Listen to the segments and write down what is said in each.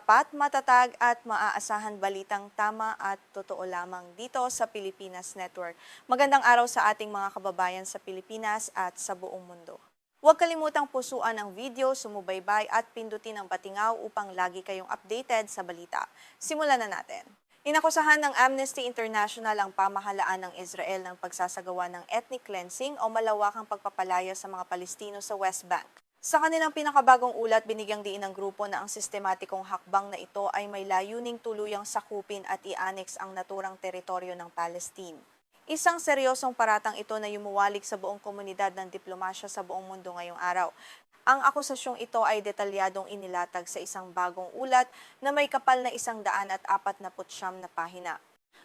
tapat, matatag at maaasahan balitang tama at totoo lamang dito sa Pilipinas Network. Magandang araw sa ating mga kababayan sa Pilipinas at sa buong mundo. Huwag kalimutang pusuan ang video, sumubaybay at pindutin ang batingaw upang lagi kayong updated sa balita. Simulan na natin. Inakusahan ng Amnesty International ang pamahalaan ng Israel ng pagsasagawa ng ethnic cleansing o malawakang pagpapalaya sa mga Palestino sa West Bank. Sa kanilang pinakabagong ulat, binigyang diin ng grupo na ang sistematikong hakbang na ito ay may layuning tuluyang sakupin at i-annex ang naturang teritoryo ng Palestine. Isang seryosong paratang ito na yumuwalik sa buong komunidad ng diplomasya sa buong mundo ngayong araw. Ang akusasyong ito ay detalyadong inilatag sa isang bagong ulat na may kapal na 149 na pahina.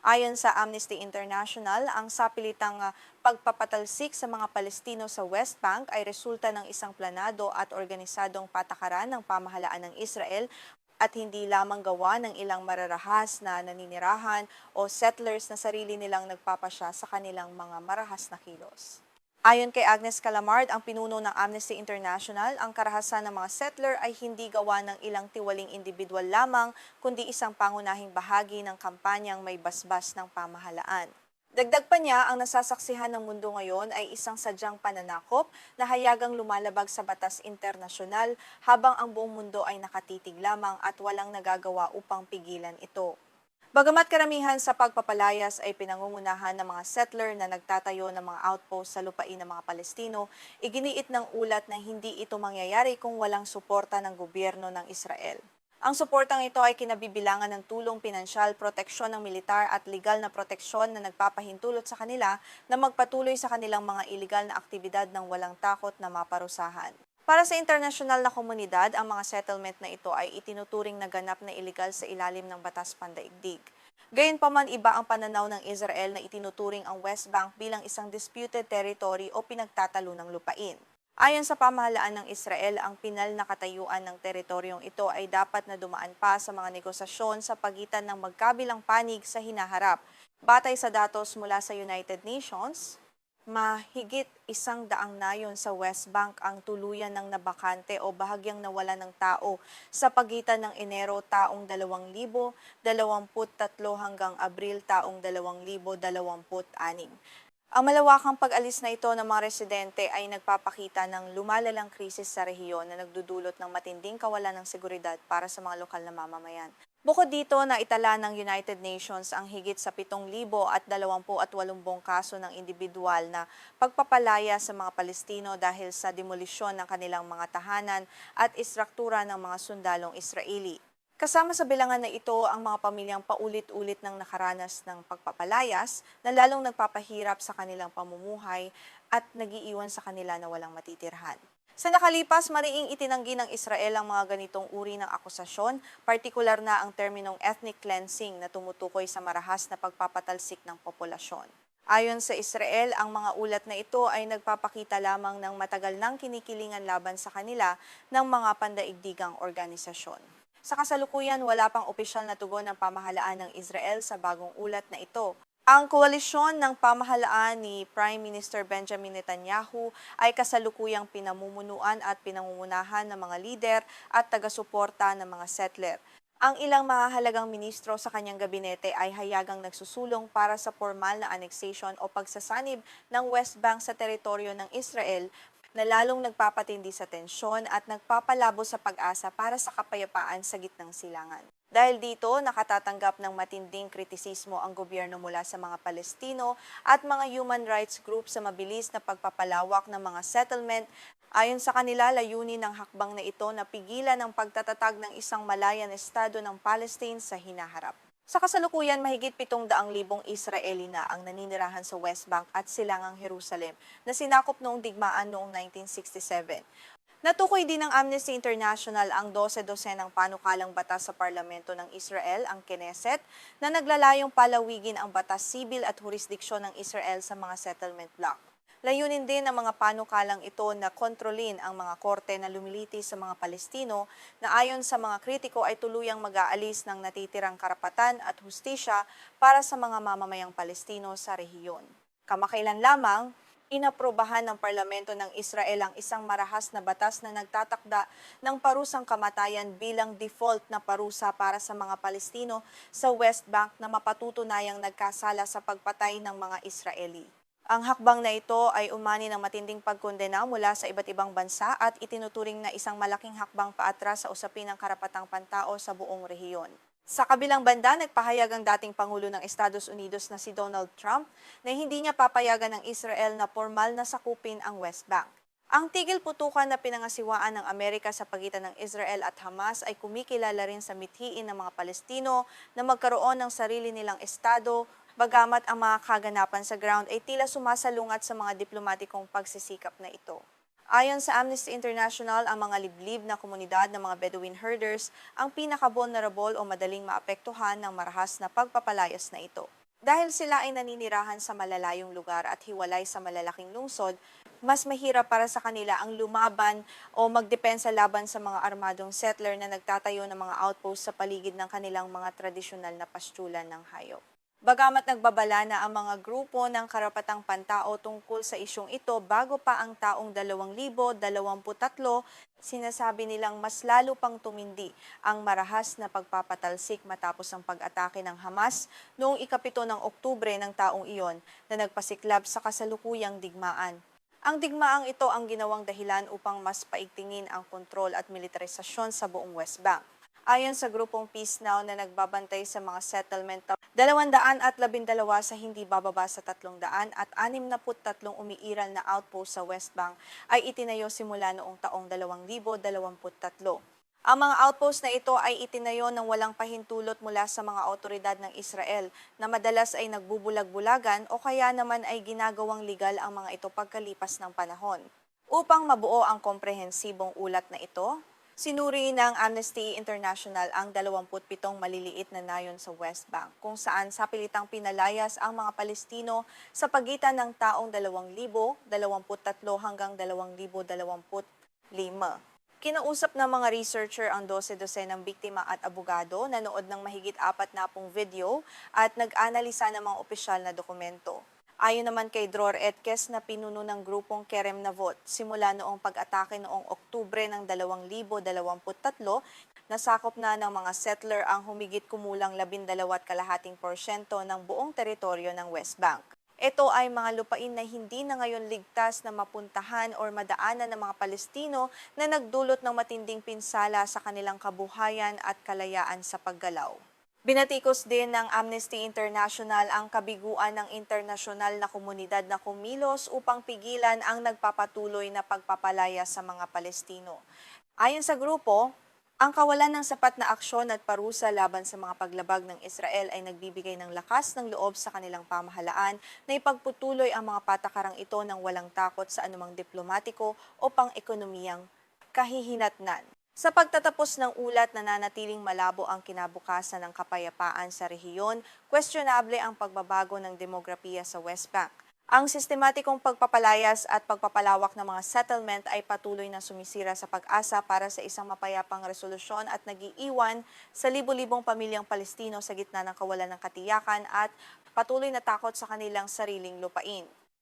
Ayon sa Amnesty International, ang sapilitang pagpapatalsik sa mga Palestino sa West Bank ay resulta ng isang planado at organisadong patakaran ng pamahalaan ng Israel at hindi lamang gawa ng ilang mararahas na naninirahan o settlers na sarili nilang nagpapasya sa kanilang mga marahas na kilos. Ayon kay Agnes Calamard, ang pinuno ng Amnesty International, ang karahasan ng mga settler ay hindi gawa ng ilang tiwaling individual lamang, kundi isang pangunahing bahagi ng kampanyang may basbas ng pamahalaan. Dagdag pa niya, ang nasasaksihan ng mundo ngayon ay isang sadyang pananakop na hayagang lumalabag sa batas internasyonal habang ang buong mundo ay nakatitig lamang at walang nagagawa upang pigilan ito. Bagamat karamihan sa pagpapalayas ay pinangungunahan ng mga settler na nagtatayo ng mga outpost sa lupain ng mga Palestino, iginiit ng ulat na hindi ito mangyayari kung walang suporta ng gobyerno ng Israel. Ang suportang ito ay kinabibilangan ng tulong pinansyal, proteksyon ng militar at legal na proteksyon na nagpapahintulot sa kanila na magpatuloy sa kanilang mga iligal na aktibidad ng walang takot na maparusahan. Para sa internasyonal na komunidad, ang mga settlement na ito ay itinuturing na ganap na iligal sa ilalim ng batas pandaigdig. Gayunpaman, iba ang pananaw ng Israel na itinuturing ang West Bank bilang isang disputed territory o pinagtatalo ng lupain. Ayon sa pamahalaan ng Israel, ang pinal na katayuan ng teritoryong ito ay dapat na dumaan pa sa mga negosasyon sa pagitan ng magkabilang panig sa hinaharap. Batay sa datos mula sa United Nations, mahigit 100 nayon sa West Bank ang tuluyan ng nabakante o bahagyang nawala ng tao sa pagitan ng Enero taong 2023 hanggang Abril taong 2026. Ang malawakang pag-alis na ito ng mga residente ay nagpapakita ng lumalalang krisis sa rehiyon na nagdudulot ng matinding kawalan ng seguridad para sa mga lokal na mamamayan. Bukod dito, naitala ng United Nations ang higit sa 7,028 kaso ng individual na pagpapalaya sa mga Palestino dahil sa demolisyon ng kanilang mga tahanan at istruktura ng mga sundalong Israeli. Kasama sa bilangan na ito ang mga pamilyang paulit-ulit ng nakaranas ng pagpapalayas na lalong nagpapahirap sa kanilang pamumuhay at nagiiwan sa kanila na walang matitirhan. Sa nakalipas, mariing itinanggi ng Israel ang mga ganitong uri ng akusasyon, partikular na ang terminong ethnic cleansing na tumutukoy sa marahas na pagpapatalsik ng populasyon. Ayon sa Israel, ang mga ulat na ito ay nagpapakita lamang ng matagal nang kinikilingan laban sa kanila ng mga pandaigdigang organisasyon. Sa kasalukuyan, wala pang opisyal na tugon ng pamahalaan ng Israel sa bagong ulat na ito. Ang koalisyon ng pamahalaan ni Prime Minister Benjamin Netanyahu ay kasalukuyang pinamumunuan at pinangungunahan ng mga lider at taga-suporta ng mga settler. Ang ilang mahahalagang ministro sa kanyang gabinete ay hayagang nagsusulong para sa formal na annexation o pagsasanib ng West Bank sa teritoryo ng Israel na lalong nagpapatindi sa tensyon at nagpapalabo sa pag-asa para sa kapayapaan sa gitnang silangan. Dahil dito, nakatatanggap ng matinding kritisismo ang gobyerno mula sa mga Palestino at mga human rights groups sa mabilis na pagpapalawak ng mga settlement. Ayon sa kanila, layunin ng hakbang na ito na pigilan ang pagtatatag ng isang malayan estado ng Palestine sa hinaharap. Sa kasalukuyan, mahigit 700,000 Israeli na ang naninirahan sa West Bank at silangang Jerusalem na sinakop noong digmaan noong 1967. Natukoy din ng Amnesty International ang 12-dosenang panukalang batas sa parlamento ng Israel, ang Knesset, na naglalayong palawigin ang batas sibil at jurisdiksyon ng Israel sa mga settlement block. Layunin din ng mga panukalang ito na kontrolin ang mga korte na lumilitis sa mga Palestino na ayon sa mga kritiko ay tuluyang mag-aalis ng natitirang karapatan at hustisya para sa mga mamamayang Palestino sa rehiyon. Kamakailan lamang, Inaprobahan ng parlamento ng Israel ang isang marahas na batas na nagtatakda ng parusang kamatayan bilang default na parusa para sa mga Palestino sa West Bank na mapatutunayang nagkasala sa pagpatay ng mga Israeli. Ang hakbang na ito ay umani ng matinding pagkondena mula sa iba't ibang bansa at itinuturing na isang malaking hakbang paatras sa usapin ng karapatang pantao sa buong rehiyon. Sa kabilang banda, nagpahayag ang dating Pangulo ng Estados Unidos na si Donald Trump na hindi niya papayagan ng Israel na formal na sakupin ang West Bank. Ang tigil putukan na pinangasiwaan ng Amerika sa pagitan ng Israel at Hamas ay kumikilala rin sa mithiin ng mga Palestino na magkaroon ng sarili nilang estado, bagamat ang mga kaganapan sa ground ay tila sumasalungat sa mga diplomatikong pagsisikap na ito. Ayon sa Amnesty International, ang mga liblib na komunidad ng mga Bedouin herders ang pinaka-vulnerable o madaling maapektuhan ng marahas na pagpapalayas na ito. Dahil sila ay naninirahan sa malalayong lugar at hiwalay sa malalaking lungsod, mas mahirap para sa kanila ang lumaban o magdepensa laban sa mga armadong settler na nagtatayo ng mga outpost sa paligid ng kanilang mga tradisyonal na pastulan ng hayop. Bagamat nagbabala na ang mga grupo ng karapatang pantao tungkol sa isyong ito bago pa ang taong 2023, sinasabi nilang mas lalo pang tumindi ang marahas na pagpapatalsik matapos ang pag-atake ng Hamas noong ika-7 ng Oktubre ng taong iyon na nagpasiklab sa kasalukuyang digmaan. Ang digmaang ito ang ginawang dahilan upang mas paigtingin ang kontrol at militarisasyon sa buong West Bank. Ayon sa grupong Peace Now na nagbabantay sa mga settlement, 212 sa hindi bababa sa 300 at 63 umiiral na outpost sa West Bank ay itinayo simula noong taong 2023. Ang mga outpost na ito ay itinayo ng walang pahintulot mula sa mga otoridad ng Israel na madalas ay nagbubulag-bulagan o kaya naman ay ginagawang legal ang mga ito pagkalipas ng panahon. Upang mabuo ang komprehensibong ulat na ito, sinuri ng Amnesty International ang 27 maliliit na nayon sa West Bank kung saan sapilitang pinalayas ang mga Palestino sa pagitan ng taong 2023 hanggang 2025. Kinausap ng mga researcher ang 12 biktima at abogado, nanood ng mahigit 40 video at nag-analisa ng mga opisyal na dokumento. Ayon naman kay Dror Etkes na pinuno ng grupong Kerem Navot, simula noong pag-atake noong Oktubre ng 2023, nasakop na ng mga settler ang humigit kumulang 12.5% ng buong teritoryo ng West Bank. Ito ay mga lupain na hindi na ngayon ligtas na mapuntahan o madaanan ng mga Palestino na nagdulot ng matinding pinsala sa kanilang kabuhayan at kalayaan sa paggalaw. Binatikos din ng Amnesty International ang kabiguan ng internasyonal na komunidad na kumilos upang pigilan ang nagpapatuloy na pagpapalaya sa mga Palestino. Ayon sa grupo, ang kawalan ng sapat na aksyon at parusa laban sa mga paglabag ng Israel ay nagbibigay ng lakas ng loob sa kanilang pamahalaan na ipagputuloy ang mga patakarang ito ng walang takot sa anumang diplomatiko o pang-ekonomiyang kahihinatnan. Sa pagtatapos ng ulat, nananatiling malabo ang kinabukasan ng kapayapaan sa rehiyon, questionable ang pagbabago ng demografiya sa West Bank. Ang sistematikong pagpapalayas at pagpapalawak ng mga settlement ay patuloy na sumisira sa pag-asa para sa isang mapayapang resolusyon at nag-iiwan sa libo-libong pamilyang Palestino sa gitna ng kawalan ng katiyakan at patuloy na takot sa kanilang sariling lupain.